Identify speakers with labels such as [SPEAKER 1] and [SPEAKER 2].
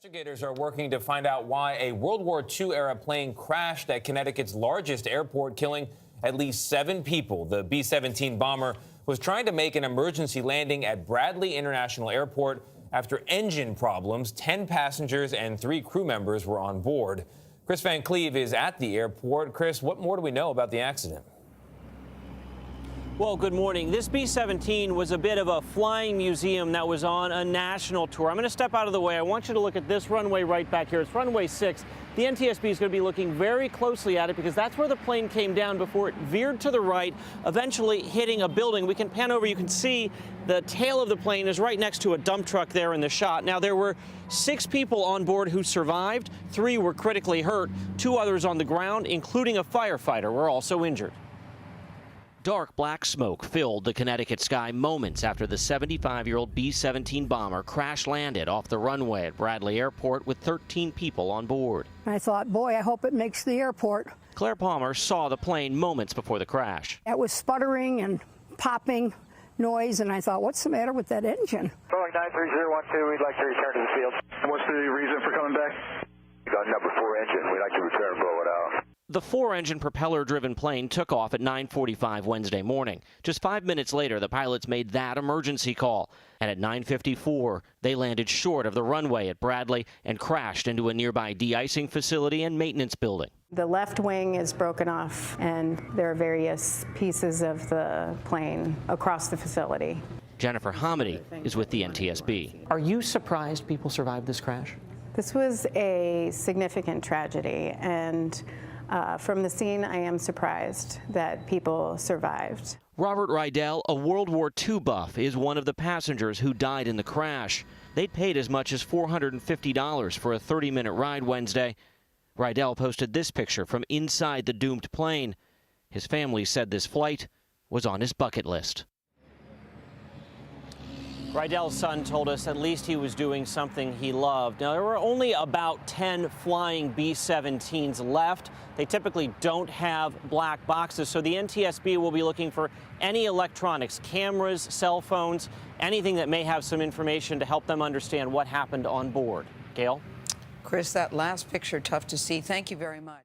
[SPEAKER 1] Investigators are working to find out why a World War II-era plane crashed at Connecticut's largest airport, killing at least 7 people. The B-17 bomber was trying to make an emergency landing at Bradley International Airport after engine problems. 10 passengers and 3 crew members were on board. Chris Van Cleve is at the airport. Chris, what more do we know about the accident?
[SPEAKER 2] Well, good morning. This B-17 was a bit of a flying museum that was on a national tour. I'm going to step out of the way. I want you to look at this runway right back here. It's runway 6. The NTSB is going to be looking very closely at it because that's where the plane came down before it veered to the right, eventually hitting a building. We can pan over. You can see the tail of the plane is right next to a dump truck there in the shot. Now, there were 6 people on board who survived. 3 were critically hurt. 2 others on the ground, including a firefighter, were also injured. Dark black smoke filled the Connecticut sky moments after the 75-year-old B-17 bomber crash-landed off the runway at Bradley Airport with 13 people on board.
[SPEAKER 3] I thought, boy, I hope it makes the airport.
[SPEAKER 2] Claire Palmer saw the plane moments before the crash.
[SPEAKER 3] It was sputtering and popping noise, and I thought, what's the matter with that engine?
[SPEAKER 4] Boeing 93012, we'd like to return to the field.
[SPEAKER 5] What's the reason for coming back?
[SPEAKER 4] We got number 4 engine. We'd like to return and blow it out.
[SPEAKER 2] The 4-engine propeller-driven plane took off at 9:45 Wednesday morning. Just 5 minutes later, the pilots made that emergency call. And at 9:54, they landed short of the runway at Bradley and crashed into a nearby de-icing facility and maintenance building.
[SPEAKER 6] The left wing is broken off, and there are various pieces of the plane across the facility.
[SPEAKER 2] Jennifer Hamady is with the NTSB. Are you surprised people survived this crash?
[SPEAKER 6] This was a significant tragedy, and from the scene, I am surprised that people survived.
[SPEAKER 2] Robert Riddell, a World War II buff, is one of the passengers who died in the crash. They'd paid as much as $450 for a 30-minute ride Wednesday. Riddell posted this picture from inside the doomed plane. His family said this flight was on his bucket list. Riddell's son told us at least he was doing something he loved. Now, there were only about 10 flying B-17s left. They typically don't have black boxes, so the NTSB will be looking for any electronics, cameras, cell phones, anything that may have some information to help them understand what happened on board. Gail?
[SPEAKER 7] Chris, that last picture, tough to see. Thank you very much.